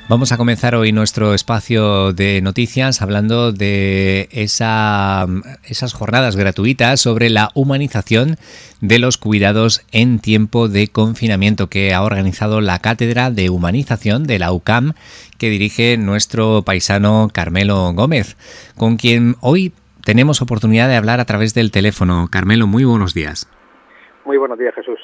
Vamos a comenzar hoy nuestro espacio de noticias hablando de esas jornadas gratuitas sobre la humanización de los cuidados en tiempo de confinamiento que ha organizado la Cátedra de Humanización de la UCAM, que dirige nuestro paisano Carmelo Gómez, con quien hoy tenemos oportunidad de hablar a través del teléfono. Carmelo, muy buenos días. Muy buenos días, Jesús.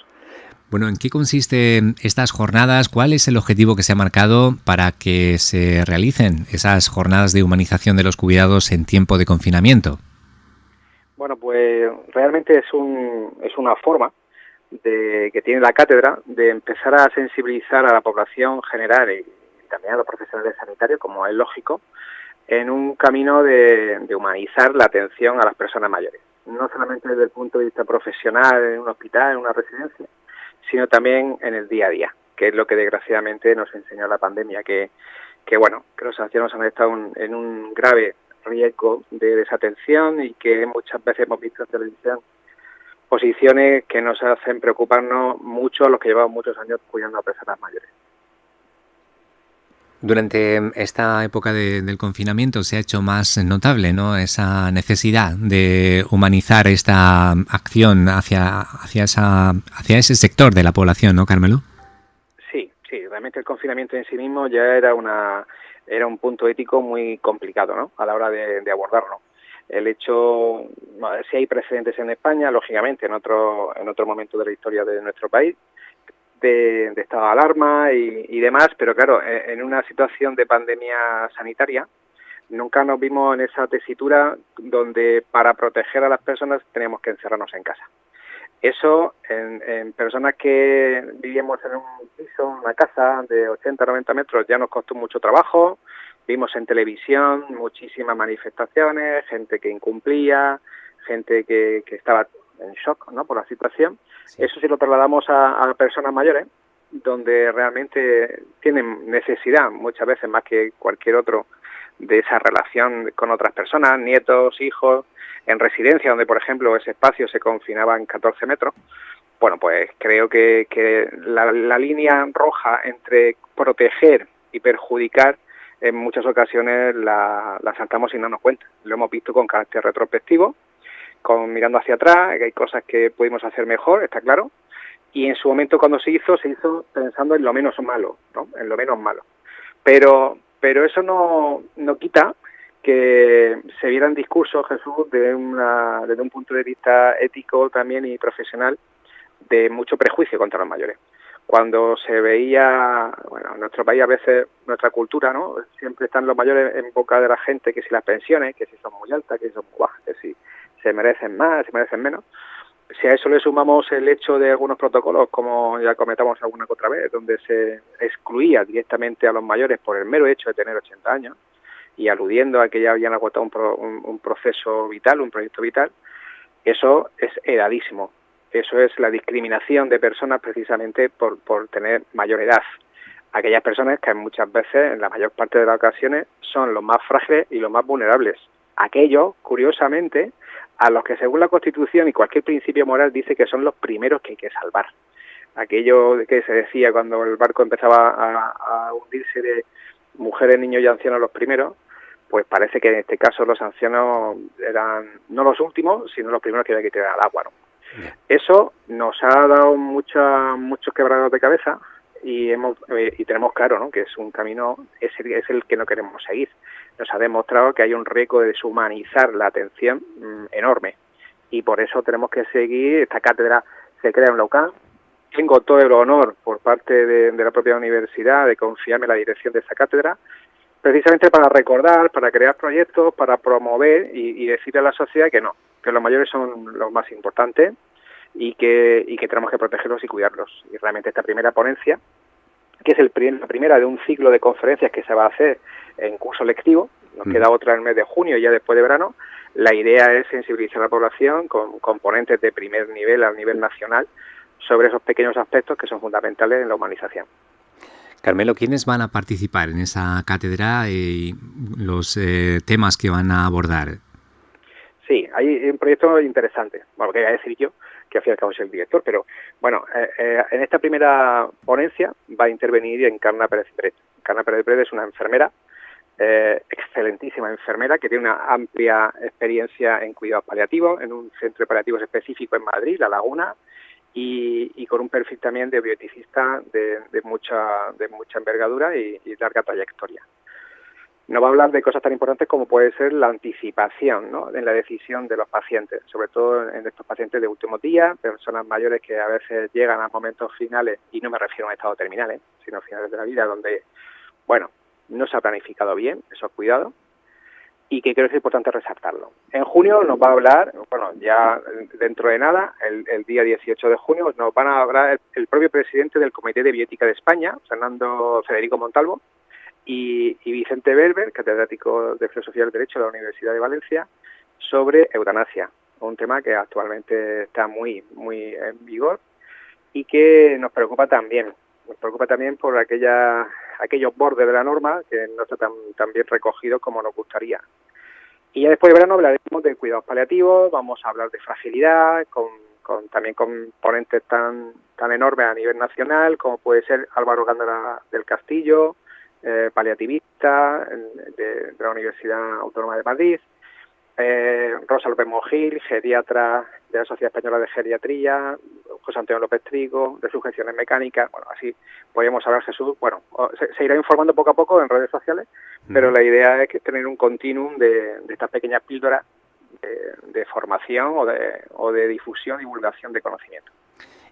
Bueno, ¿en qué consisten estas jornadas? ¿Cuál es el objetivo que se ha marcado para que se realicen esas jornadas de humanización de los cuidados en tiempo de confinamiento? Bueno, pues realmente es una forma que tiene la cátedra de empezar a sensibilizar a la población general y también a los profesionales sanitarios, como es lógico, en un camino de humanizar la atención a las personas mayores. No solamente desde el punto de vista profesional, en un hospital, en una residencia, sino también en el día a día, que es lo que desgraciadamente nos enseñó la pandemia, que los ancianos han estado en un grave riesgo de desatención y que muchas veces hemos visto en televisión posiciones que nos hacen preocuparnos mucho a los que llevamos muchos años cuidando a personas mayores. Durante esta época del confinamiento se ha hecho más notable, ¿no?, esa necesidad de humanizar esta acción hacia ese sector de la población, ¿no, Carmelo? Sí, realmente el confinamiento en sí mismo ya era un punto ético muy complicado, ¿no?, a la hora de abordarlo. El hecho, si hay precedentes en España, lógicamente en otro momento de la historia de nuestro país, de estado de alarma y demás, pero claro, en una situación de pandemia sanitaria nunca nos vimos en esa tesitura donde para proteger a las personas teníamos que encerrarnos en casa. Eso en personas que vivíamos en un piso, una casa de 80 o 90 metros, ya nos costó mucho trabajo. Vimos en televisión muchísimas manifestaciones, gente que incumplía, gente que estaba en shock, ¿no?, por la situación. Sí. Eso sí lo trasladamos a personas mayores, donde realmente tienen necesidad, muchas veces más que cualquier otro, de esa relación con otras personas, nietos, hijos, en residencia, donde por ejemplo ese espacio se confinaba en 14 metros. Bueno, pues creo que la línea roja entre proteger y perjudicar en muchas ocasiones la saltamos sin darnos cuenta. Lo hemos visto con carácter retrospectivo, mirando hacia atrás, que hay cosas que pudimos hacer mejor, está claro, y en su momento cuando se hizo pensando en lo menos malo, ¿no?, en lo menos malo. Pero eso no quita que se vieran discursos, Jesús, desde un punto de vista ético también y profesional, de mucho prejuicio contra los mayores. Cuando se veía, en nuestro país a veces, nuestra cultura, ¿no?, siempre están los mayores en boca de la gente, que si las pensiones, que si son muy altas, que si son muy bajas, que si se merecen más, se merecen menos. Si a eso le sumamos el hecho de algunos protocolos, como ya comentamos alguna que otra vez, donde se excluía directamente a los mayores por el mero hecho de tener 80 años, y aludiendo a que ya habían agotado un proceso vital, un proyecto vital, eso es heredadísimo. Eso es la discriminación de personas precisamente por tener mayor edad. Aquellas personas que muchas veces, en la mayor parte de las ocasiones, son los más frágiles y los más vulnerables. Aquellos, curiosamente, a los que según la Constitución y cualquier principio moral dice que son los primeros que hay que salvar. Aquello que se decía cuando el barco empezaba a hundirse de mujeres, niños y ancianos los primeros, pues parece que en este caso los ancianos eran no los últimos, sino los primeros que había que tirar al agua, ¿no? Eso nos ha dado muchos quebraderos de cabeza y tenemos claro, ¿no?, que es un camino, es el que no queremos seguir. Nos ha demostrado que hay un riesgo de deshumanizar la atención enorme, y por eso tenemos que seguir. Esta cátedra se crea en la UCAM. Tengo todo el honor por parte de la propia universidad de confiarme en la dirección de esa cátedra, precisamente para recordar, para crear proyectos, para promover y decirle a la sociedad que no, que los mayores son los más importantes y que tenemos que protegerlos y cuidarlos. Y realmente esta primera ponencia, que es la primera de un ciclo de conferencias que se va a hacer en curso lectivo, nos queda otra en el mes de junio y ya después de verano. La idea es sensibilizar a la población con componentes de primer nivel a nivel nacional sobre esos pequeños aspectos que son fundamentales en la humanización. Carmelo, ¿quiénes van a participar en esa cátedra y los temas que van a abordar? Sí, hay un proyecto interesante. Bueno, que voy a decir yo, que al fin y al cabo soy el director, pero bueno, en esta primera ponencia va a intervenir Encarna Pérez Encarna Pérez Pérez es una enfermera, excelentísima enfermera, que tiene una amplia experiencia en cuidados paliativos, en un centro de paliativos específico en Madrid, La Laguna, y con un perfil también de bioeticista de mucha envergadura y larga trayectoria. Nos va a hablar de cosas tan importantes como puede ser la anticipación, ¿no?, en la decisión de los pacientes, sobre todo en estos pacientes de últimos días, personas mayores que a veces llegan a momentos finales, y no me refiero a un estado terminal, sino finales de la vida, donde, bueno, no se ha planificado bien esos cuidados, y que creo que es importante resaltarlo. En junio nos va a hablar, bueno, ya dentro de nada, el día 18 de junio, nos van a hablar el propio presidente del Comité de Bioética de España, Federico Montalvo, y Vicente Berber, catedrático de Filosofía del Derecho de la Universidad de Valencia, sobre eutanasia, un tema que actualmente está muy en vigor y que nos preocupa también. Nos preocupa también por aquellos bordes de la norma que no está tan bien recogidos como nos gustaría. Y ya después de verano hablaremos de cuidados paliativos, vamos a hablar de fragilidad, también con ponentes tan enormes a nivel nacional, como puede ser Álvaro Gándara del Castillo, paliativista de la Universidad Autónoma de Madrid, Rosa López Mogil, geriatra de la Sociedad Española de Geriatría, José Antonio López Trigo, de sujeciones mecánicas. Bueno, así podríamos hablar, Jesús. Bueno, se irá informando poco a poco en redes sociales, pero la idea es que tener un continuum de estas pequeñas píldoras de formación o de difusión, divulgación de conocimiento.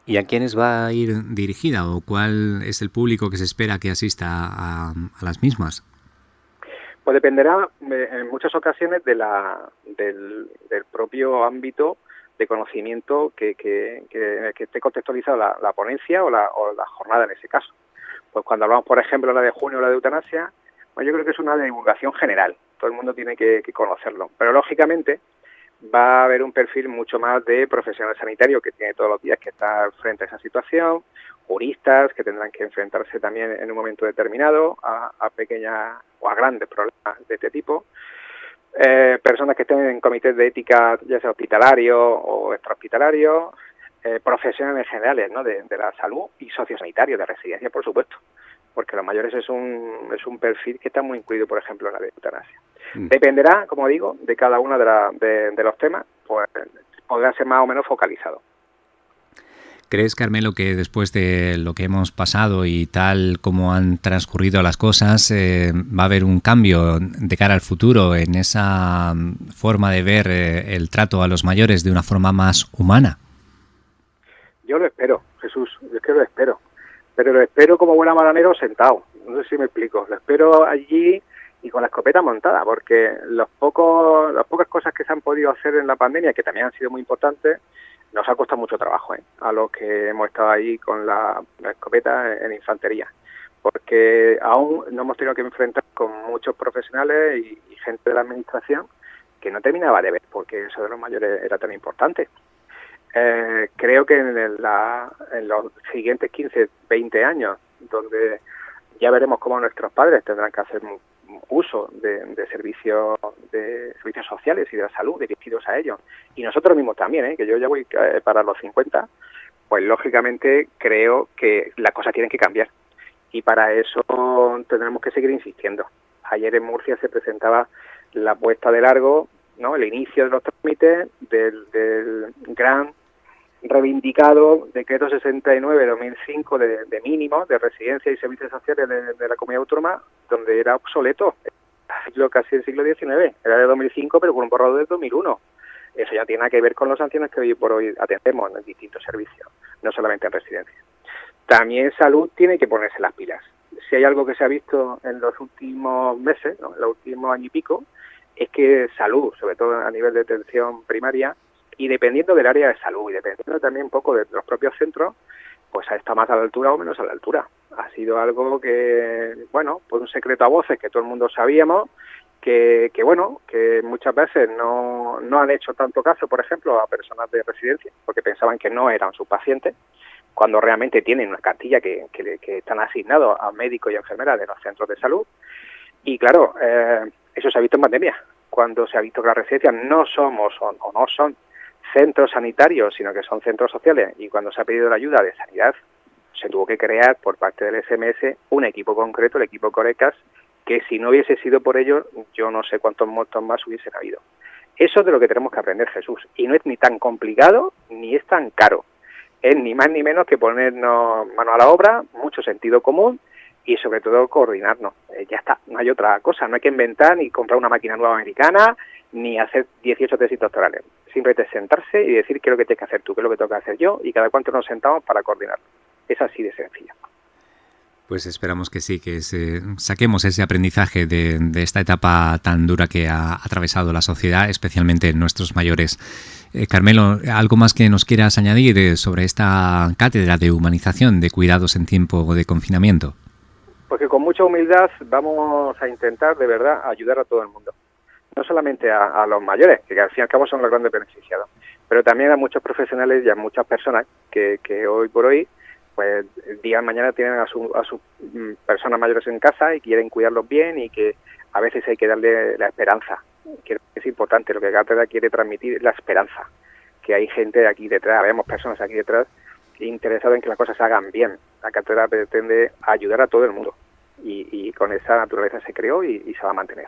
¿Y a quiénes va a ir dirigida o cuál es el público que se espera que asista a las mismas? Pues dependerá en muchas ocasiones del propio ámbito de conocimiento que esté contextualizada la ponencia o la jornada en ese caso. Pues cuando hablamos, por ejemplo, la de junio o la de eutanasia, pues yo creo que es una divulgación general. Todo el mundo tiene que conocerlo. Pero lógicamente va a haber un perfil mucho más de profesional sanitario que tiene todos los días que estar frente a esa situación, juristas que tendrán que enfrentarse también en un momento determinado a pequeñas o a grandes problemas de este tipo, personas que estén en comités de ética, ya sea hospitalario o extrahospitalario, profesionales generales, ¿no?, de la salud y sociosanitarios, de residencia, por supuesto, porque los mayores es un perfil que está muy incluido, por ejemplo, en la de eutanasia. Dependerá, como digo, de cada uno de los temas, pues podrá ser más o menos focalizado. ¿Crees, Carmelo, que después de lo que hemos pasado y tal como han transcurrido las cosas, va a haber un cambio de cara al futuro en esa forma de ver el trato a los mayores de una forma más humana? Yo lo espero, Jesús, es que lo espero. Pero lo espero como buen maranero sentado, no sé si me explico. Lo espero allí y con la escopeta montada, porque las pocas cosas que se han podido hacer en la pandemia, que también han sido muy importantes, nos ha costado mucho trabajo, a los que hemos estado ahí con la escopeta en infantería, porque aún no hemos tenido que enfrentar con muchos profesionales y gente de la administración que no terminaba de ver porque eso de los mayores era tan importante. Creo que en los siguientes 15, 20 años, donde ya veremos cómo nuestros padres tendrán que hacer uso de servicios sociales y de la salud dirigidos a ellos, y nosotros mismos también, que yo ya voy para los 50, pues lógicamente creo que las cosas tienen que cambiar, y para eso tendremos que seguir insistiendo. Ayer en Murcia se presentaba la puesta de largo, ¿no?, el inicio de los trámites del gran reivindicado decreto 69/2005 de mínimos de residencia y servicios sociales de la comunidad autónoma, donde era obsoleto, casi el siglo XIX, era de 2005 pero con un borrador de 2001. Eso ya tiene que ver con los ancianos que hoy por hoy atendemos en distintos servicios, no solamente en residencia. También salud tiene que ponerse las pilas. Si hay algo que se ha visto en los últimos meses, ¿no?, en los últimos años y pico, es que salud, sobre todo a nivel de atención primaria, y dependiendo del área de salud y dependiendo también un poco de los propios centros, pues ha estado más a la altura o menos a la altura. Ha sido algo que, bueno, pues un secreto a voces que todo el mundo sabíamos, que muchas veces no han hecho tanto caso, por ejemplo, a personas de residencia, porque pensaban que no eran sus pacientes, cuando realmente tienen una cartilla que están asignados a médicos y enfermeras de los centros de salud. Y claro, eso se ha visto en pandemia, cuando se ha visto que las residencias no somos o no son centros sanitarios, sino que son centros sociales, y cuando se ha pedido la ayuda de sanidad se tuvo que crear por parte del SMS un equipo concreto, el equipo Corecas, que si no hubiese sido por ellos, yo no sé cuántos muertos más hubiesen habido. Eso es de lo que tenemos que aprender, Jesús, y no es ni tan complicado ni es tan caro. Es ni más ni menos que ponernos mano a la obra, mucho sentido común y sobre todo coordinarnos. Ya está, no hay otra cosa, no hay que inventar ni comprar una máquina nueva americana ni hacer 18 tesis doctorales. Simplemente sentarse y decir qué es lo que tienes que hacer tú, qué es lo que tengo que hacer yo y cada cuánto nos sentamos para coordinarlo. Es así de sencillo. Pues esperamos que sí, que saquemos ese aprendizaje de esta etapa tan dura que ha atravesado la sociedad, especialmente nuestros mayores. Carmelo, ¿algo más que nos quieras añadir sobre esta cátedra de humanización de cuidados en tiempo de confinamiento? Porque con mucha humildad vamos a intentar de verdad ayudar a todo el mundo. No solamente a los mayores, que al fin y al cabo son los grandes beneficiados, pero también a muchos profesionales y a muchas personas que hoy por hoy pues día de mañana tienen a sus personas mayores en casa y quieren cuidarlos bien y que a veces hay que darle la esperanza, que es importante, lo que Cátedra quiere transmitir es la esperanza, que hay gente aquí detrás, vemos personas aquí detrás interesadas en que las cosas se hagan bien. La Cátedra pretende ayudar a todo el mundo y con esa naturaleza se creó y se va a mantener.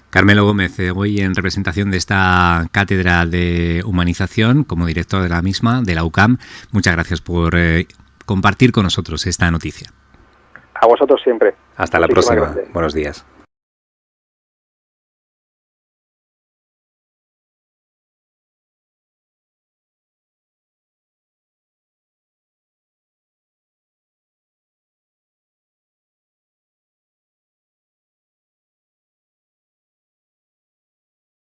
Carmelo Gómez, hoy en representación de esta cátedra de humanización, como director de la misma, de la UCAM, muchas gracias por compartir con nosotros esta noticia. A vosotros siempre. Hasta la próxima. Buenos días.